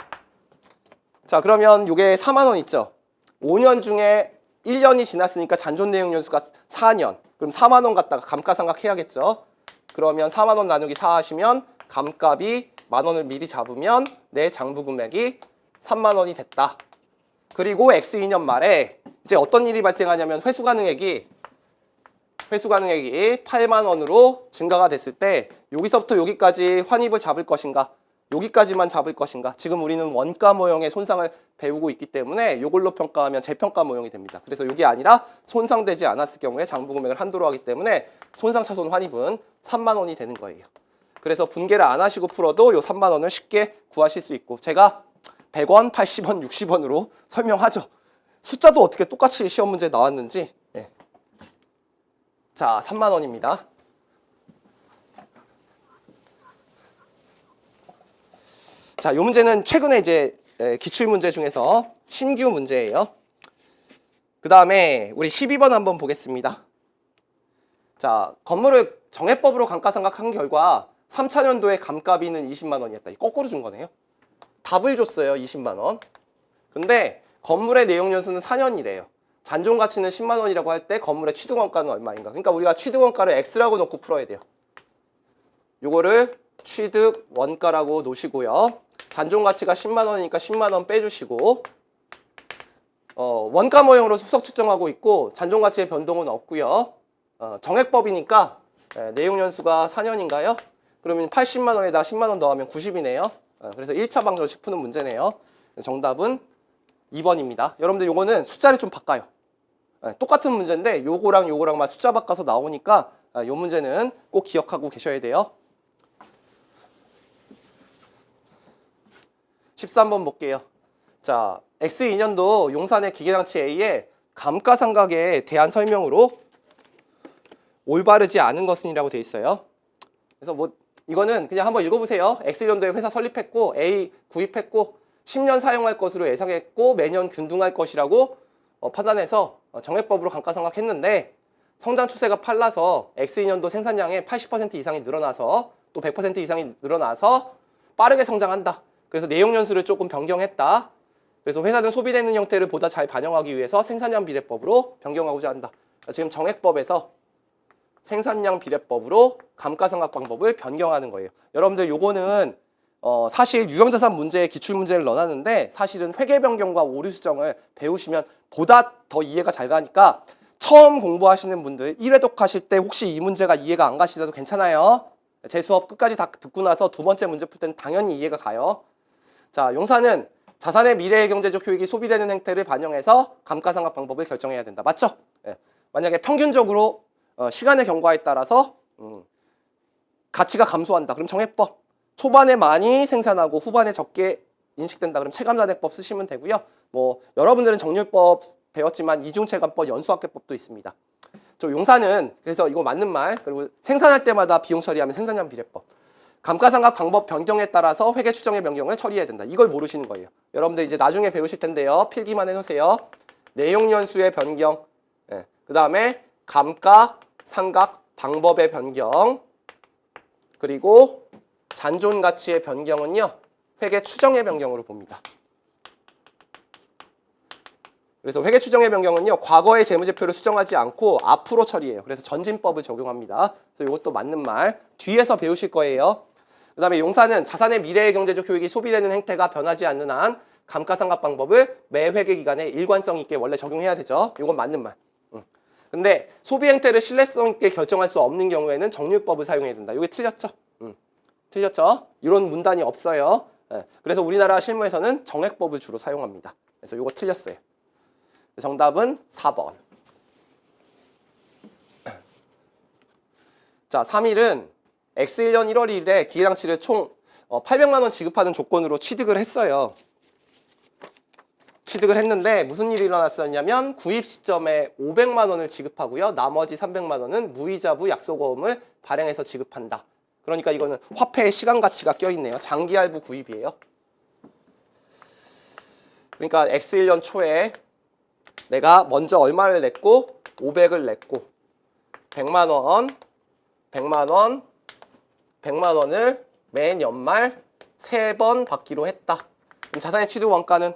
자, 그러면 요게 4만 원 있죠. 5년 중에 1년이 지났으니까 잔존 내용 연수가 4년. 그럼 4만 원 갖다가 감가상각 해야겠죠. 그러면 4만 원 나누기 4 하시면 감값이 만 원을 미리 잡으면 내 장부 금액이 3만 원이 됐다. 그리고 X2년 말에 이제 어떤 일이 발생하냐면 회수 가능액이 8만 원으로 증가가 됐을 때 여기서부터 여기까지 환입을 잡을 것인가, 여기까지만 잡을 것인가. 지금 우리는 원가 모형의 손상을 배우고 있기 때문에 이걸로 평가하면 재평가 모형이 됩니다. 그래서 이게 아니라 손상되지 않았을 경우에 장부 금액을 한도로 하기 때문에 손상차손 환입은 3만 원이 되는 거예요. 그래서 분계를 안 하시고 풀어도 이 3만 원을 쉽게 구하실 수 있고, 제가 100원, 80원, 60원으로 설명하죠. 숫자도 어떻게 똑같이 시험 문제에 나왔는지. 예. 자, 3만 원입니다. 자, 이 문제는 최근에 이제 기출 문제 중에서 신규 문제예요. 그 다음에 우리 12번 한번 보겠습니다. 자, 건물을 정액법으로 감가상각한 결과 3차년도에 감가비는 20만 원이었다. 거꾸로 준 거네요. 답을 줬어요. 20만 원. 근데 건물의 내용 연수는 4년이래요. 잔존 가치는 10만 원이라고 할 때 건물의 취득 원가는 얼마인가? 그러니까 우리가 취득 원가를 X라고 놓고 풀어야 돼요. 요거를 취득 원가라고 놓으시고요. 잔존 가치가 10만 원이니까 10만 원 빼주시고, 원가 모형으로 수석 측정하고 있고 잔존 가치의 변동은 없고요. 정액법이니까 내용 연수가 4년인가요? 그러면 80만 원에다 10만 원 더하면 90이네요. 그래서 1차 방정식 푸는 문제네요. 정답은 2번입니다. 여러분들 요거는 숫자를 좀 바꿔요. 똑같은 문제인데 요거랑 요거랑만 숫자 바꿔서 나오니까 요 문제는 꼭 기억하고 계셔야 돼요. 13번 볼게요. 자, X2년도 용산의 기계장치 A의 감가상각에 대한 설명으로 올바르지 않은 것은이라고 되어 있어요. 그래서 뭐 이거는 그냥 한번 읽어보세요. X1년도에 회사 설립했고 A 구입했고 10년 사용할 것으로 예상했고 매년 균등할 것이라고 판단해서 정액법으로 감가상각했는데 성장 추세가 빨라서 X2년도 생산량의 80% 이상이 늘어나서 또 100% 이상이 늘어나서 빠르게 성장한다. 그래서 내용 연수를 조금 변경했다. 그래서 회사는 소비되는 형태를 보다 잘 반영하기 위해서 생산량 비례법으로 변경하고자 한다. 지금 정액법에서 생산량 비례법으로 감가상각 방법을 변경하는 거예요. 여러분들 요거는 사실 유형자산 문제에 기출문제를 넣어놨는데 사실은 회계 변경과 오류 수정을 배우시면 보다 더 이해가 잘 가니까 처음 공부하시는 분들 1회독 하실 때 혹시 이 문제가 이해가 안 가시더라도 괜찮아요. 제 수업 끝까지 다 듣고 나서 두 번째 문제 풀 때는 당연히 이해가 가요. 자, 용사는 자산의 미래의 경제적 효익이 소비되는 행태를 반영해서 감가상각 방법을 결정해야 된다. 맞죠? 예. 만약에 평균적으로 시간의 경과에 따라서 가치가 감소한다. 그럼 정액법. 초반에 많이 생산하고 후반에 적게 인식된다. 그럼 체감잔액법 쓰시면 되고요. 뭐 여러분들은 정률법 배웠지만 이중체감법, 연수학계법도 있습니다. 저 용사는 그래서 이거 맞는 말, 그리고 생산할 때마다 비용 처리하면 생산량 비례법. 감가상각 방법 변경에 따라서 회계 추정의 변경을 처리해야 된다. 이걸 모르시는 거예요. 여러분들 이제 나중에 배우실 텐데요. 필기만 해놓으세요. 내용 연수의 변경, 예. 그 다음에 감가상각 방법의 변경, 그리고 잔존 가치의 변경은요, 회계 추정의 변경으로 봅니다. 그래서 회계 추정의 변경은요, 과거의 재무제표를 수정하지 않고 앞으로 처리해요. 그래서 전진법을 적용합니다. 그래서 이것도 맞는 말 뒤에서 배우실 거예요. 그 다음에 용사는 자산의 미래의 경제적 효익이 소비되는 행태가 변하지 않는 한 감가상각 방법을 매 회계 기간에 일관성 있게 원래 적용해야 되죠. 이건 맞는 말. 근데 소비 행태를 신뢰성 있게 결정할 수 없는 경우에는 정률법을 사용해야 된다. 이게 틀렸죠? 틀렸죠? 이런 문단이 없어요. 예. 그래서 우리나라 실무에서는 정액법을 주로 사용합니다. 그래서 이거 틀렸어요. 정답은 4번. 자, 3일은 X1년 1월 1일에 기계장치를 총 800만 원 지급하는 조건으로 취득을 했어요. 취득을 했는데 무슨 일이 일어났었냐면 구입 시점에 500만 원을 지급하고요. 나머지 300만 원은 무이자부 약속보험을 발행해서 지급한다. 그러니까 이거는 화폐의 시간 가치가 껴있네요. 장기 할부 구입이에요. 그러니까 X1년 초에 내가 먼저 얼마를 냈고 500을 냈고 100만 원, 100만 원, 100만 원을 매 연말 3번 받기로 했다. 그럼 자산의 취득 원가는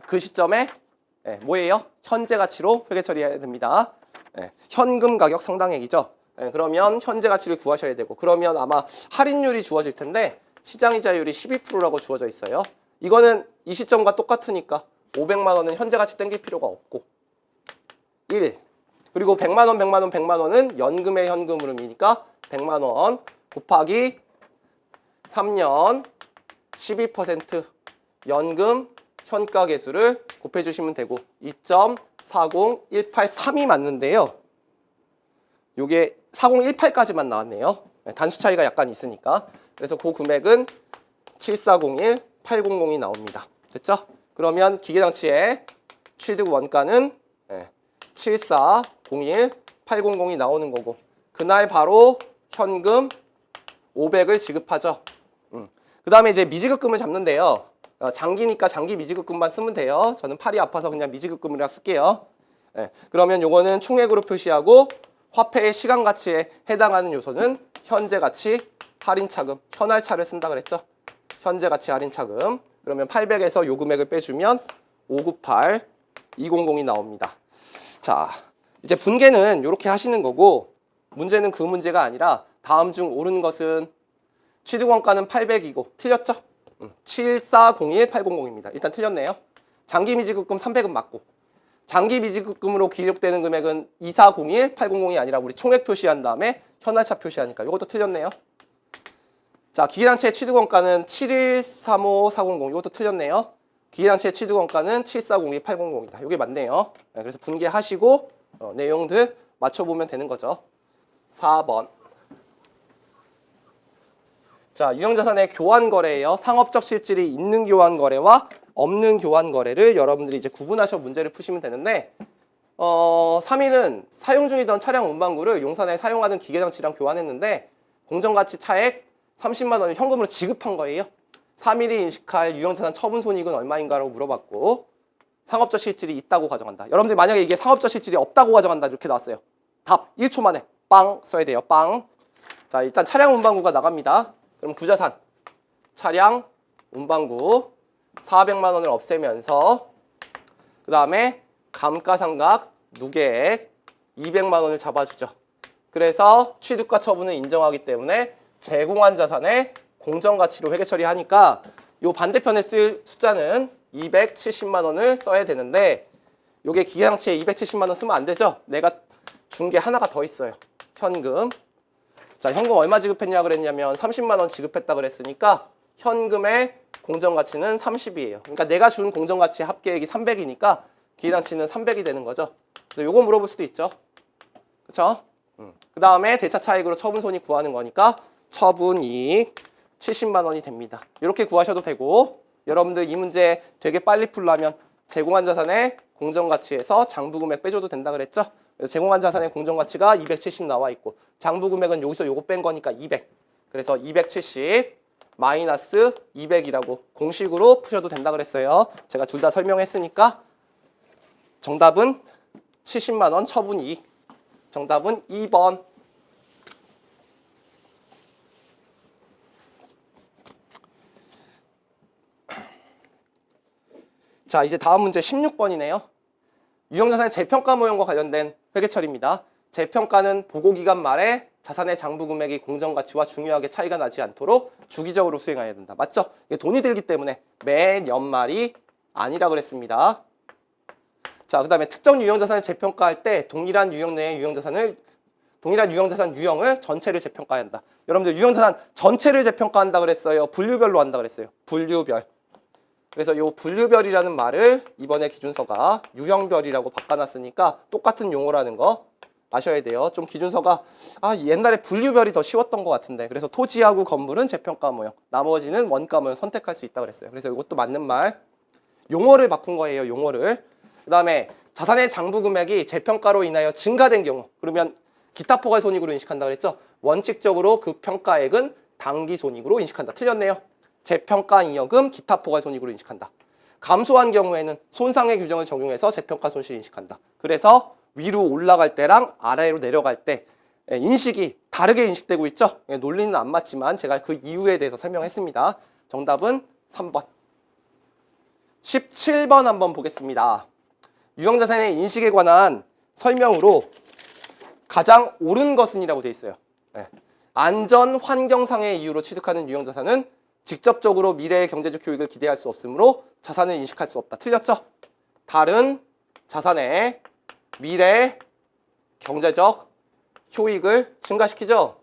그 시점에 뭐예요? 현재 가치로 회계 처리해야 됩니다. 현금 가격 상당액이죠. 그러면 현재 가치를 구하셔야 되고, 그러면 아마 할인율이 주어질 텐데 시장이자율이 12%라고 주어져 있어요. 이거는 이 시점과 똑같으니까 500만 원은 현재 가치 땡길 필요가 없고 1. 그리고 100만 원, 100만 원, 100만 원은 연금의 현금 흐름이니까 100만 원 곱하기 3년 12% 연금 현가 계수를 곱해주시면 되고 2.40183이 맞는데요. 요게 4018까지만 나왔네요. 단수 차이가 약간 있으니까. 그래서 그 금액은 7401800이 나옵니다. 됐죠? 그러면 기계장치의 취득 원가는 7401800이 나오는 거고, 그날 바로 현금 500을 지급하죠. 그 다음에 이제 미지급금을 잡는데요. 장기니까 장기 미지급금만 쓰면 돼요. 저는 팔이 아파서 그냥 미지급금이라 쓸게요. 그러면 요거는 총액으로 표시하고 화폐의 시간 가치에 해당하는 요소는 현재 가치 할인차금, 현할차를 쓴다 그랬죠. 현재 가치 할인차금. 그러면 800에서 요 금액을 빼주면 598, 200이 나옵니다. 자, 이제 분계는 이렇게 하시는 거고, 문제는 그 문제가 아니라 다음 중 옳은 것은 취득원가는 800이고 틀렸죠? 7401800입니다. 일단 틀렸네요. 장기 미지급금 300은 맞고, 장기 미지급금으로 기록되는 금액은 2401800이 아니라 우리 총액 표시한 다음에 현할차 표시하니까 이것도 틀렸네요. 자, 기계장치의 취득원가는 7135400, 이것도 틀렸네요. 기계장치의 취득원가는 7402800이다. 이게 맞네요. 그래서 분계하시고 내용들 맞춰보면 되는 거죠. 4번. 자, 유형자산의 교환거래예요. 상업적 실질이 있는 교환거래와 없는 교환거래를 여러분들이 이제 구분하셔 문제를 푸시면 되는데, 3일은 사용 중이던 차량 운반구를 용산에 사용하던 기계장치랑 교환했는데 공정가치 차액 30만 원을 현금으로 지급한 거예요. 3일이 인식할 유형자산 처분 손익은 얼마인가라고 물어봤고, 상업적 실질이 있다고 가정한다. 여러분들 만약에 이게 상업적 실질이 없다고 가정한다 이렇게 나왔어요. 답 1초 만에 빵 써야 돼요. 빵. 자, 일단 차량 운반구가 나갑니다. 그럼 구자산 차량 운반구 400만 원을 없애면서 그 다음에 감가상각 누계액 200만 원을 잡아주죠. 그래서 취득과 처분을 인정하기 때문에 제공한 자산의 공정가치로 회계 처리하니까 요 반대편에 쓸 숫자는 270만 원을 써야 되는데, 요게 기계장치에 270만 원 쓰면 안 되죠. 내가 준 게 하나가 더 있어요. 현금. 자, 현금 얼마 지급했냐 그랬냐면 30만 원 지급했다 그랬으니까 현금의 공정가치는 30이에요. 그러니까 내가 준 공정가치 합계액이 300이니까 기계장치는 300이 되는 거죠. 그래서 요거 물어볼 수도 있죠. 그렇죠? 그 다음에 대차 차익으로 처분 손익 구하는 거니까 처분 이익 70만 원이 됩니다. 이렇게 구하셔도 되고, 여러분들 이 문제 되게 빨리 풀려면 제공한 자산의 공정가치에서 장부금액 빼줘도 된다 그랬죠? 그래서 제공한 자산의 공정가치가 270 나와 있고 장부금액은 여기서 요거 뺀 거니까 200. 그래서 270 마이너스 200이라고 공식으로 푸셔도 된다 그랬어요. 제가 둘 다 설명했으니까 정답은 70만 원 처분이익. 정답은 2번. 자, 이제 다음 문제 16번이네요. 유형자산의 재평가 모형과 관련된 회계처리입니다. 재평가는 보고기간 말에 자산의 장부금액이 공정가치와 중요하게 차이가 나지 않도록 주기적으로 수행해야 된다. 맞죠? 이게 돈이 들기 때문에 매 연말이 아니라 그랬습니다. 자, 그 다음에 특정 유형자산을 재평가할 때 동일한 유형 내의 동일한 유형자산 유형을 전체를 재평가해야 한다. 여러분들 유형자산 전체를 재평가한다 그랬어요? 분류별로 한다 그랬어요? 분류별. 그래서 이 분류별이라는 말을 이번에 기준서가 유형별이라고 바꿔놨으니까 똑같은 용어라는 거 아셔야 돼요. 좀 기준서가 옛날에 분류별이 더 쉬웠던 것 같은데 그래서 토지하고 건물은 재평가 모형, 나머지는 원가 모형 선택할 수 있다 그랬어요. 그래서 이것도 맞는 말. 용어를 바꾼 거예요. 용어를. 그 다음에 자산의 장부금액이 재평가로 인하여 증가된 경우 그러면 기타 포괄손익으로 인식한다 그랬죠. 원칙적으로 그 평가액은 당기손익으로 인식한다. 틀렸네요. 재평가 잉여금 기타 포괄손익으로 인식한다. 감소한 경우에는 손상의 규정을 적용해서 재평가 손실 인식한다. 그래서 위로 올라갈 때랑 아래로 내려갈 때 인식이 다르게 인식되고 있죠. 논리는 안 맞지만 제가 그 이유에 대해서 설명했습니다. 정답은 3번. 17번 한번 보겠습니다. 유형자산의 인식에 관한 설명으로 가장 옳은 것은이라고 되어 있어요. 안전 환경상의 이유로 취득하는 유형자산은 직접적으로 미래의 경제적 효익을 기대할 수 없으므로 자산을 인식할 수 없다. 틀렸죠? 다른 자산의 미래 경제적 효익을 증가시키죠.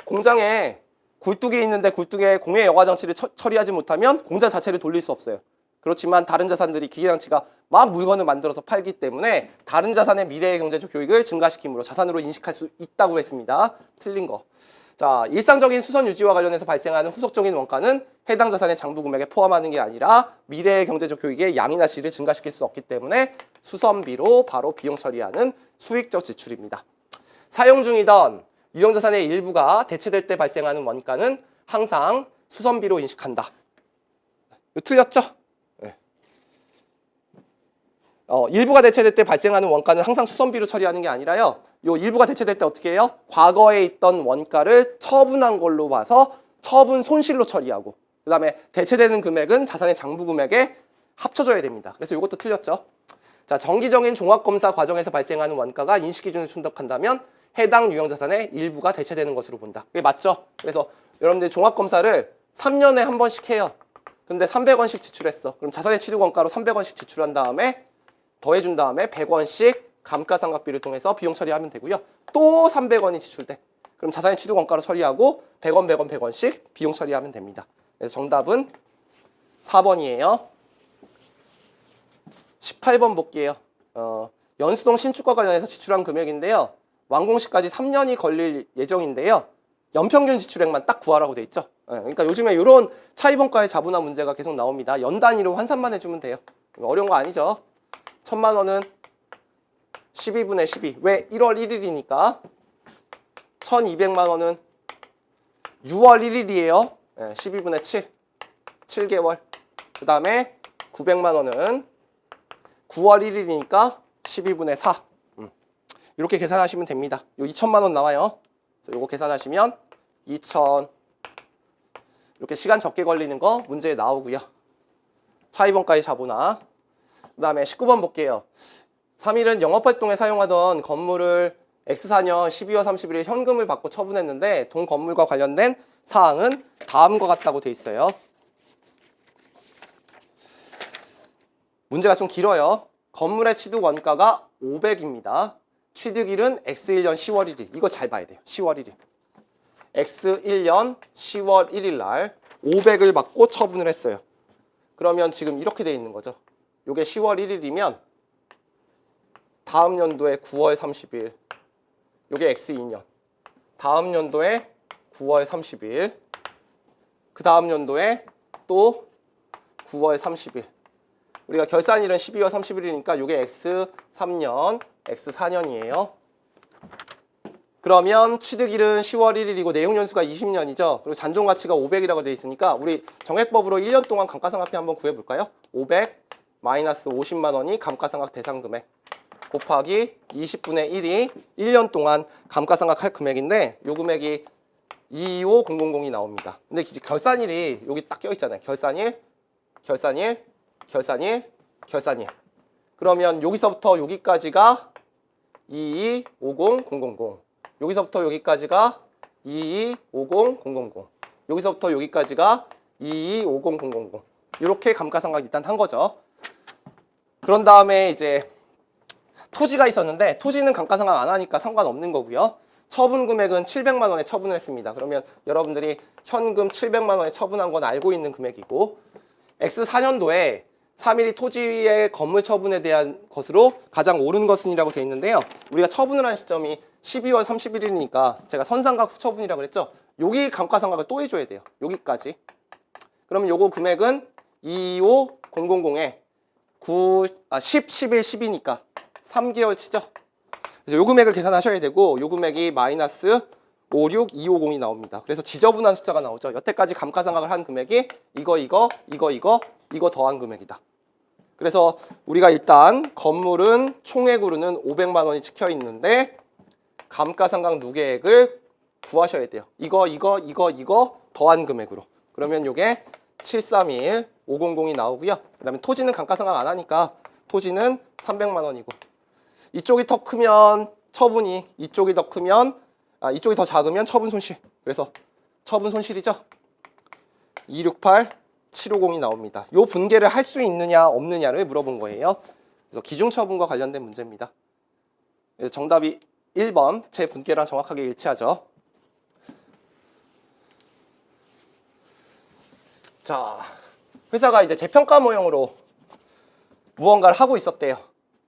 공장에 굴뚝이 있는데 굴뚝에 공해 여과 장치를 처리하지 못하면 공장 자체를 돌릴 수 없어요. 그렇지만 다른 자산들이 기계장치가 막 물건을 만들어서 팔기 때문에 다른 자산의 미래의 경제적 효익을 증가시킴으로 자산으로 인식할 수 있다고 했습니다. 틀린 거. 자, 일상적인 수선 유지와 관련해서 발생하는 후속적인 원가는 해당 자산의 장부금액에 포함하는 게 아니라 미래의 경제적 효익의 양이나 질을 증가시킬 수 없기 때문에 수선비로 바로 비용 처리하는 수익적 지출입니다. 사용 중이던 유형자산의 일부가 대체될 때 발생하는 원가는 항상 수선비로 인식한다. 이거 틀렸죠? 네. 일부가 대체될 때 발생하는 원가는 항상 수선비로 처리하는 게 아니라요. 요 일부가 대체될 때 어떻게 해요? 과거에 있던 원가를 처분한 걸로 봐서 처분 손실로 처리하고 그 다음에 대체되는 금액은 자산의 장부 금액에 합쳐져야 됩니다. 그래서 이것도 틀렸죠. 자, 정기적인 종합검사 과정에서 발생하는 원가가 인식기준을 충족한다면 해당 유형자산의 일부가 대체되는 것으로 본다. 그게 맞죠? 그래서 여러분들 종합검사를 3년에 한 번씩 해요. 근데 300원씩 지출했어. 그럼 자산의 취득원가로 300원씩 지출한 다음에 더해준 다음에 100원씩 감가상각비를 통해서 비용 처리하면 되고요. 또 300원이 지출돼. 그럼 자산의 취득원가로 처리하고 100원, 100원, 100원씩 비용 처리하면 됩니다. 그래서 정답은 4번이에요. 18번 볼게요. 연수동 신축과 관련해서 지출한 금액인데요. 완공시까지 3년이 걸릴 예정인데요. 연평균 지출액만 딱 구하라고 돼 있죠. 그러니까 요즘에 이런 차입원가의 자본화 문제가 계속 나옵니다. 연 단위로 환산만 해주면 돼요. 어려운 거 아니죠. 1000만 원은 12분의 12. 왜? 1월 1일이니까. 1200만 원은 6월 1일이에요. 12분의 7. 7개월. 그 다음에 900만 원은 9월 1일이니까 12분의 4. 이렇게 계산하시면 됩니다. 요 2000만 원 나와요. 요거 계산하시면 2000. 이렇게 시간 적게 걸리는 거 문제에 나오고요. 차입원가의 자본화. 그 다음에 19번 볼게요. 3일은 영업활동에 사용하던 건물을 X4년 12월 31일 현금을 받고 처분했는데 동 건물과 관련된 사항은 다음과 같다고 돼 있어요. 문제가 좀 길어요. 건물의 취득 원가가 500입니다. 취득일은 X1년 10월 1일. 이거 잘 봐야 돼요. 10월 1일. X1년 10월 1일 날 500을 받고 처분을 했어요. 그러면 지금 이렇게 돼 있는 거죠. 요게 10월 1일이면 다음 연도에 9월 30일. 요게 X2년. 다음 연도에 9월 30일. 그 다음 연도에 또 9월 30일. 우리가 결산일은 12월 30일이니까 이게 X3년, X4년이에요. 그러면 취득일은 10월 1일이고 내용연수가 20년이죠. 그리고 잔존가치가 500이라고 되어 있으니까 우리 정액법으로 1년 동안 감가상각비 한번 구해볼까요? 500 마이너스 50만 원이 감가상각 대상 금액 곱하기 20분의 1이 1년 동안 감가상각할 금액인데 이 금액이 225000이 나옵니다. 근데 결산일이 여기 딱 껴있잖아요. 결산일, 결산일, 결산일, 결산일. 그러면 여기서부터 여기까지가 2250000. 여기서부터 여기까지가 2250000. 여기서부터 여기까지가 2250000. 이렇게 감가상각 일단 한 거죠. 그런 다음에 이제 토지가 있었는데 토지는 감가상각 안 하니까 상관없는 거고요. 처분 금액은 700만 원에 처분을 했습니다. 그러면 여러분들이 현금 700만 원에 처분한 건 알고 있는 금액이고 X4년도에 3일이 토지의 건물 처분에 대한 것으로 가장 옳은 것은이라고 되어 있는데요. 우리가 처분을 한 시점이 12월 31일이니까 제가 선상각 후처분이라고 그랬죠. 여기 감가상각을 또 해줘야 돼요. 여기까지. 그러면 요거 금액은 25000에 10, 11, 10이니까 3개월 치죠. 그래서 요 금액을 계산하셔야 되고 요 금액이 마이너스 56250이 나옵니다. 그래서 지저분한 숫자가 나오죠. 여태까지 감가상각을 한 금액이 이거 더한 금액이다. 그래서 우리가 일단 건물은 총액으로는 500만 원이 찍혀 있는데 감가상각 누계액을 구하셔야 돼요. 이거 더한 금액으로. 그러면 요게 731500이 나오고요. 그다음에 토지는 감가상각 안 하니까 토지는 300만 원이고 이쪽이 더 크면 처분이 이쪽이 더 크면 이쪽이 더 작으면 처분 손실. 그래서 처분 손실이죠. 268750이 나옵니다. 요 분계를 할 수 있느냐 없느냐를 물어본 거예요. 그래서 기중처분과 관련된 문제입니다. 그래서 정답이 1번 제 분계랑 정확하게 일치하죠. 자, 회사가 이제 재평가 모형으로 무언가를 하고 있었대요.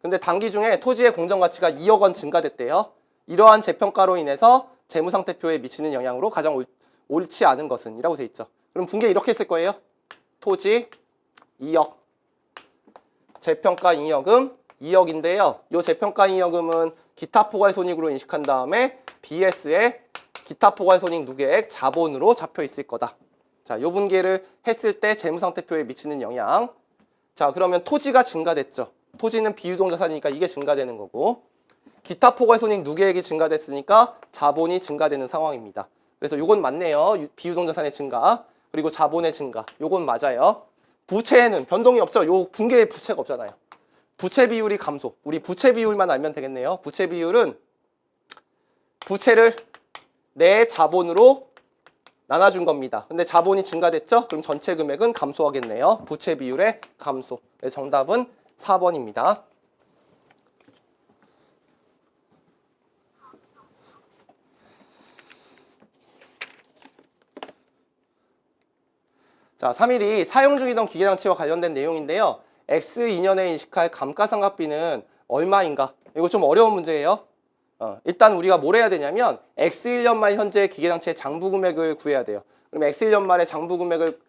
근데 단기 중에 토지의 공정가치가 2억 원 증가됐대요. 이러한 재평가로 인해서 재무상태표에 미치는 영향으로 가장 옳지 않은 것은 이라고 돼 있죠. 그럼 분계 이렇게 했을 거예요. 토지 2억, 재평가 잉여금 2억인데요. 이 재평가 잉여금은 기타 포괄손익으로 인식한 다음에 BS에 기타 포괄손익 누계액 자본으로 잡혀 있을 거다. 자, 요 분계를 했을 때 재무상태표에 미치는 영향. 자, 그러면 토지가 증가됐죠. 토지는 비유동자산이니까 이게 증가되는 거고 기타 포괄손익 누계액이 증가됐으니까 자본이 증가되는 상황입니다. 그래서 요건 맞네요. 비유동자산의 증가 그리고 자본의 증가. 요건 맞아요. 부채에는 변동이 없죠. 요 분계에 부채가 없잖아요. 부채 비율이 감소. 우리 부채 비율만 알면 되겠네요. 부채 비율은 부채를 내 자본으로 나눠준 겁니다. 근데 자본이 증가됐죠? 그럼 전체 금액은 감소하겠네요. 부채 비율의 감소. 정답은 4번입니다. 자, 3일이 사용 중이던 기계장치와 관련된 내용인데요. X2년에 인식할 감가상각비는 얼마인가? 이거 좀 어려운 문제예요. 일단 우리가 뭘 해야 되냐면 X1년 말 현재 기계장치의 장부 금액을 구해야 돼요. 그럼 X1년 말의 장부 금액을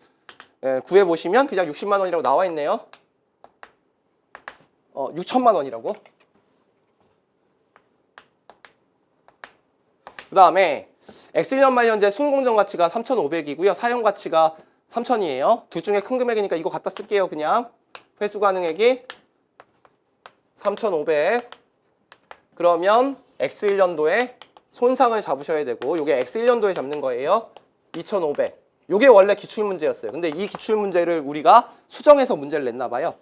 구해보시면 그냥 60만 원이라고 나와 있네요. 6천만 원이라고. 그 다음에 X1년 말 현재 순공정 가치가 3,500이고요. 사용 가치가 3,000이에요. 둘 중에 큰 금액이니까 이거 갖다 쓸게요. 그냥 회수 가능액이 3,500. 그러면 X1년도에 손상을 잡으셔야 되고 이게 X1년도에 잡는 거예요. 2,500. 이게 원래 기출문제였어요. 근데 이 기출문제를 우리가 수정해서 문제를 냈나 봐요.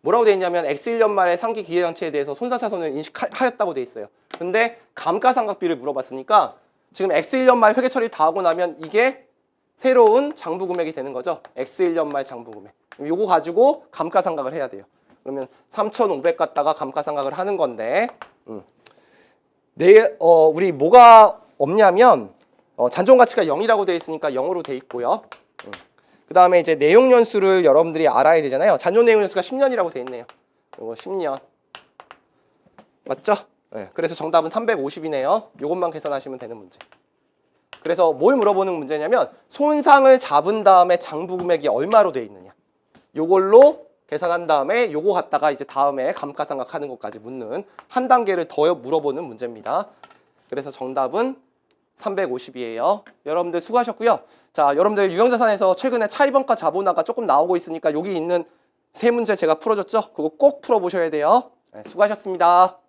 뭐라고 돼 있냐면 X1년 말에 상기 기계장치에 대해서 손상차손을 인식하였다고 돼 있어요. 근데 감가상각비를 물어봤으니까 지금 X1년 말 회계 처리 다 하고 나면 이게 새로운 장부 금액이 되는 거죠. X1년 말 장부 금액. 요거 가지고 감가상각을 해야 돼요. 그러면 3,500 갖다가 감가상각을 하는 건데 우리 뭐가 없냐면 잔존가치가 0이라고 돼 있으니까 0으로 돼 있고요. 그 다음에 이제 내용연수를 여러분들이 알아야 되잖아요. 잔존 내용연수가 10년이라고 돼 있네요. 이거 10년. 맞죠? 네, 그래서 정답은 350이네요. 이것만 계산하시면 되는 문제. 그래서 뭘 물어보는 문제냐면 손상을 잡은 다음에 장부 금액이 얼마로 돼 있느냐. 요걸로 계산한 다음에 요거 갖다가 이제 다음에 감가상각하는 것까지 묻는 한 단계를 더 물어보는 문제입니다. 그래서 정답은 350이에요. 여러분들 수고하셨고요. 자, 여러분들 유형자산에서 최근에 차이범과 자본화가 조금 나오고 있으니까 여기 있는 세 문제 제가 풀어줬죠? 그거 꼭 풀어보셔야 돼요. 네, 수고하셨습니다.